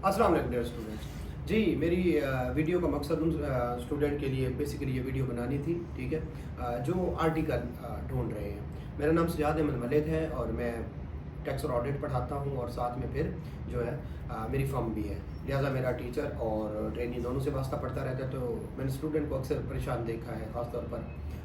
अस्सलाम वालेकुम dear students. जी मेरी वीडियो का मकसद उन स्टूडेंट के लिए बेसिकली ये वीडियो बनानी थी, ठीक है, जो आर्टिकल ढूंढ रहे हैं। मेरा नाम सजाद अहमद मलिक है और मैं टैक्स और ऑडिट पढ़ाता हूँ और साथ में फिर जो है मेरी फर्म भी है, लिहाजा मेरा टीचर और ट्रेनी दोनों से वास्ता पड़ता रहता है। तो मैंने स्टूडेंट को अक्सर परेशान देखा है, ख़ासतौर पर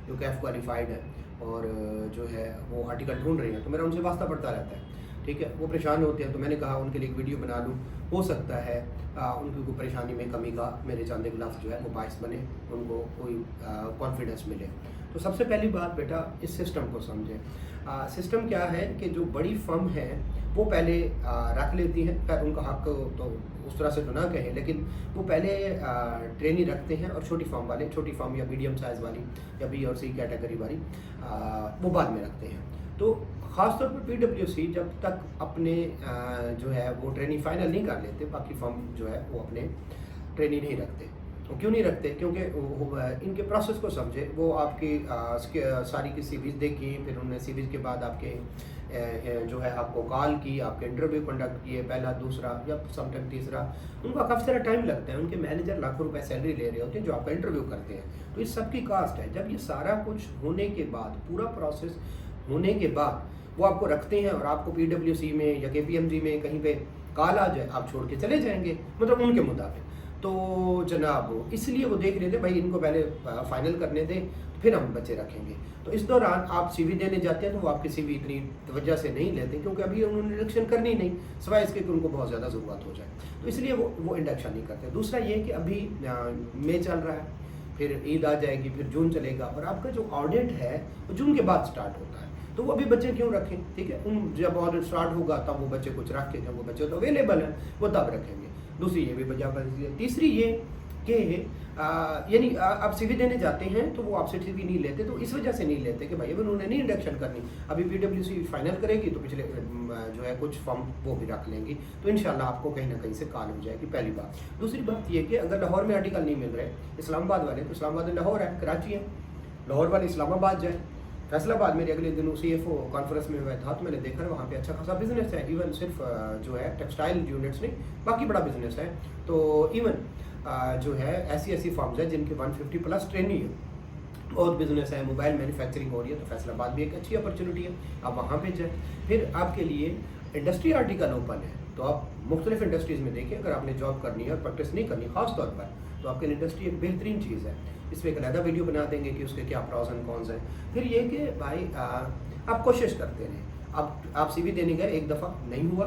जो कैफ क्वालिफाइड है और जो है वो आर्टिकल ढूंढ रहे हैं, तो मेरा उनसे वास्ता पड़ता रहता है, ठीक है। वो परेशान होते हैं तो मैंने कहा उनके लिए एक वीडियो बना लूँ, हो सकता है उनकी कोई परेशानी में कमी का मेरे चांदे गिलाफ जो है वो बाइस बने, उनको कोई कॉन्फिडेंस मिले। तो सबसे पहली बात बेटा इस सिस्टम को समझें। सिस्टम क्या है कि जो बड़ी फर्म है वो पहले रख लेती हैं, खैर उनका हक तो उस तरह से तो ना कहें, लेकिन वो पहले ट्रेनी रखते हैं और छोटी फर्म वाले, छोटी फर्म या मीडियम साइज़ वाली या बी और सी कैटेगरी वाली वो बाद में रखते हैं। तो ख़ासतौर पर PWC जब तक अपने जो है वो ट्रेनी फाइनल नहीं कर लेते, बाकी फर्म जो है वो अपने ट्रेनी नहीं रखते। वो क्यों नहीं रखते? क्योंकि इनके प्रोसेस को समझे। वो आपकी सारी की सीवीज देखी, फिर उन्होंने सीवीज के बाद आपके जो है आपको कॉल की, आपके इंटरव्यू कंडक्ट किए, पहला दूसरा या समटाइम तीसरा, उनका काफ़ी सारा टाइम लगता है। उनके मैनेजर लाखों रुपए सैलरी ले रहे होते हैं जो आपका इंटरव्यू करते हैं, तो इस सब की कास्ट है। जब ये सारा कुछ होने के बाद, पूरा प्रोसेस होने के बाद वो आपको रखते हैं और आपको PWC में या KPMG में कहीं पे कॉल आ जाए, आप छोड़ के चले जाएंगे, मतलब उनके मुताबिक। तो जनाब इसलिए वो देख रहे थे भाई इनको पहले फाइनल करने दें, फिर हम बच्चे रखेंगे। तो इस दौरान आप CV देने जाते हैं तो वो आपकी CV इतनी तवज्जो से नहीं लेते, क्योंकि अभी उन्होंने इंडक्शन करनी नहीं, सिवाय इसके कि उनको बहुत ज़्यादा ज़रूरत हो जाए, तो इसलिए वो इंडक्शन नहीं करते। दूसरा ये कि अभी मई चल रहा है, फिर ईद आ जाएगी, फिर जून चलेगा और आपका जो ऑडिट है वो जून के बाद स्टार्ट होता है। तो वो अभी बच्चे क्यों रखें, ठीक है। उन जब ऑडिट स्टार्ट होगा तब वो बच्चे कुछ रख के, जब वो बच्चे तो अवेलेबल हैं वो तब रखेंगे। दूसरी ये भी वजह। तीसरी ये कि यानी आप CV देने जाते हैं तो वो आपसे CV नहीं लेते, तो इस वजह से नहीं लेते कि भाई अभी उन्होंने नहीं इंडक्शन करनी, अभी PWC फाइनल करेगी तो पिछले जो है कुछ फॉर्म वो भी रख लेंगी, तो इंशाल्लाह आपको कहीं ना कहीं से कॉल हो जाएगी, पहली बात। दूसरी बात ये कि अगर लाहौर में आर्टिकल नहीं मिल रहे, इस्लामाबाद वाले, तो इस्लामाबाद में लाहौर है, कराची है, लाहौर वाले इस्लामाबाद जाए। फैसलाबाद मेरे अगले दिनों CFO कॉन्फ्रेंस में हुआ था तो मैंने देखा वहाँ पे अच्छा खासा बिजनेस है, इवन सिर्फ जो है टेक्सटाइल यूनिट्स नहीं, बाकी बड़ा बिजनेस है। तो इवन जो है ऐसी फर्म्स है जिनके 150 प्लस ट्रेनी है, बहुत बिजनेस है, मोबाइल मैन्युफैक्चरिंग हो रही है, तो फैसलाबाद भी एक अच्छी अपॉर्चुनिटी है, आप वहाँ पे जाए। फिर आपके लिए इंडस्ट्री आर्टिकल ओपन है, तो आप मुख्तलिफ इंडस्ट्रीज़ में देखिए, अगर आपने जॉब करनी है और प्रैक्टिस नहीं करनी खास तौर पर, तो आपके लिए इंडस्ट्री एक बेहतरीन चीज़ है। इसमें एक अलग वीडियो बना देंगे कि उसके क्या प्रॉस एंड कॉन्स हैं। फिर ये कि भाई आप कोशिश करते रहें। आप CV देने गए, एक दफ़ा नहीं हुआ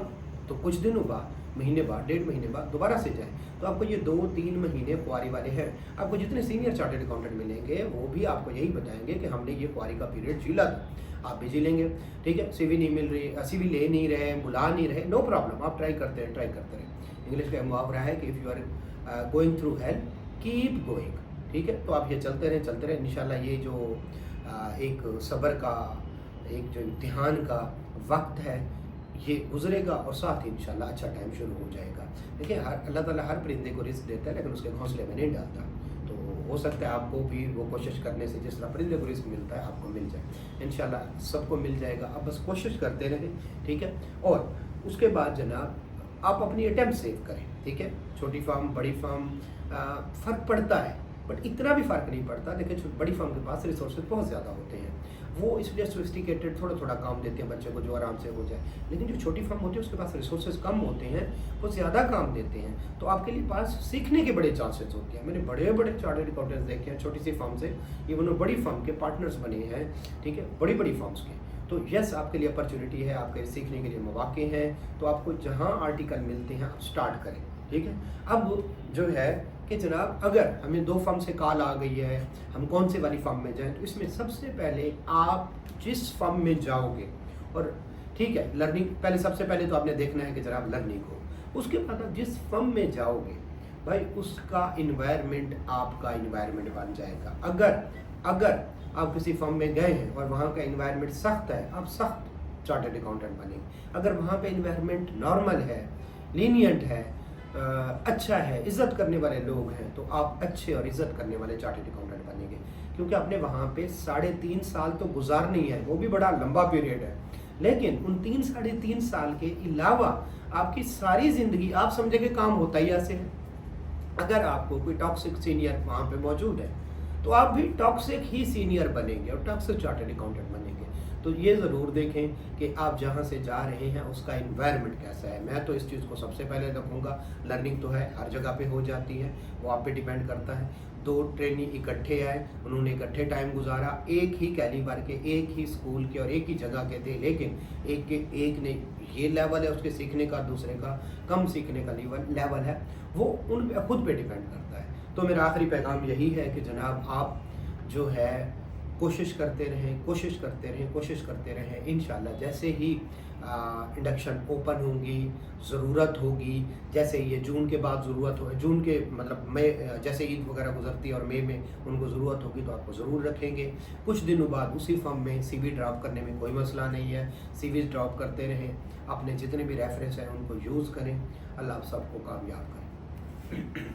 तो कुछ दिनों बाद, महीने बाद, 1.5 महीने बाद दोबारा से जाएं, तो आपको ये 2-3 महीने क्वारी वाले हैं। आपको जितने सीनियर चार्टर्ड अकाउंटेंट मिलेंगे वो भी आपको यही बताएंगे कि हमने ये क्वारी का पीरियड झीला था, आप भी जी लेंगे, ठीक है। CV नहीं मिल रही, CV ले नहीं रहे, बुला नहीं रहे, नो प्रॉब्लम, आप ट्राई करते रहें। इंग्लिश का मुहावरा है कि if you are going through hell keep going, ठीक है। तो आप ये चलते रहें इंशाल्लाह। ये जो एक सब्र का, एक जो इम्तिहान का वक्त है ये गुजरेगा और साथ ही इंशाल्लाह अच्छा टाइम शुरू हो जाएगा। देखिए अल्लाह ताला हर परिंदे को रिस्क देता है, लेकिन उसके घोंसले में नहीं डालता। तो हो सकता है आपको भी वो कोशिश करने से जिस तरह परिंदे को रिस्क मिलता है आपको मिल जाए, इंशाल्लाह सबको मिल जाएगा। आप बस कोशिश करते रहें, ठीक है। और उसके बाद जनाब आप अपनी अटेम्प्ट सेव करें, ठीक है। छोटी फार्म, बड़ी फार्म, फ़र्क पड़ता है, बट इतना भी फ़र्क नहीं पड़ता। लेकिन बड़ी फर्म के पास रिसोर्सेज बहुत ज़्यादा होते हैं, वो इसलिए सोफिस्टिकेटेड थोड़ा काम देते हैं बच्चे को जो आराम से हो जाए। लेकिन जो छोटी फर्म होती है उसके पास रिसोर्सेज कम होते हैं, वो ज़्यादा काम देते हैं, तो आपके लिए पास सीखने के बड़े चांसेस होते हैं। मैंने बड़े चार्टर्ड अकाउंटेंट्स देखे हैं छोटी सी फर्म से, इवन वो बड़ी फर्म के पार्टनर्स बने हैं, ठीक है, बड़ी फर्म्स के। तो यस आपके लिए अपॉर्चुनिटी है, आपके सीखने के लिए मौके हैं, तो आपको जहाँ आर्टिकल मिलते हैं आप स्टार्ट करें, ठीक है। अब जो है कि जनाब अगर हमें 2 फर्म से कॉल आ गई है, हम कौन से वाली फर्म में जाएं, तो इसमें सबसे पहले आप जिस फर्म में जाओगे, और ठीक है लर्निंग पहले, सबसे पहले तो आपने देखना है कि जनाब लर्निंग हो। उसके बाद आप जिस फर्म में जाओगे भाई उसका इन्वायरमेंट आपका इन्वायरमेंट बन जाएगा। अगर आप किसी फर्म में गए हैं और वहाँ का इन्वायरमेंट सख्त है, आप सख्त चार्टर्ड अकाउंटेंट बनेंगे। अगर वहाँ पे इन्वायरमेंट नॉर्मल है, लीनियंट है, अच्छा है, इज़्ज़त करने वाले लोग हैं, तो आप अच्छे और इज़्ज़त करने वाले चार्टर्ड अकाउंटेंट बनेंगे। क्योंकि आपने वहाँ पे 3.5 साल तो गुजारनी है, वो भी बड़ा लंबा पीरियड है, लेकिन उन 3-3.5 साल के अलावा आपकी सारी ज़िंदगी आप समझेंगे काम होता ही ऐसे है। अगर आपको कोई टॉक्सिक सीनियर वहाँ पे मौजूद है तो आप भी टॉक्सिक ही सीनियर बनेंगे और टॉक्सिक चार्टर्ड अकाउंटेंट बनेंगे। तो ये ज़रूर देखें कि आप जहाँ से जा रहे हैं उसका इन्वायरमेंट कैसा है। मैं तो इस चीज़ को सबसे पहले रखूँगा। लर्निंग तो है, हर जगह पे हो जाती है, वो आप पे डिपेंड करता है। 2 ट्रेनी इकट्ठे आए, उन्होंने इकट्ठे टाइम गुजारा, एक ही कैलिबर के, एक ही स्कूल के और एक ही जगह के थे, लेकिन एक ने ये लेवल है उसके सीखने का, दूसरे का कम सीखने का लेवल है, वो उन पे खुद पे डिपेंड करता है। तो मेरा आखिरी पैगाम यही है कि जनाब आप जो है कोशिश करते रहें। इंशाल्लाह जैसे ही इंडक्शन ओपन होंगी, ज़रूरत होगी, जैसे ये जून के बाद ज़रूरत हो, जून के मतलब मई, जैसे ईद वगैरह गुजरती है और मई में उनको ज़रूरत होगी तो आपको ज़रूर रखेंगे। कुछ दिनों बाद उसी फर्म में CV ड्रॉप करने में कोई मसला नहीं है, CVs ड्रॉप करते रहें, अपने जितने भी रेफरेंस हैं उनको यूज़ करें। अल्लाह आप सबको कामयाब करें।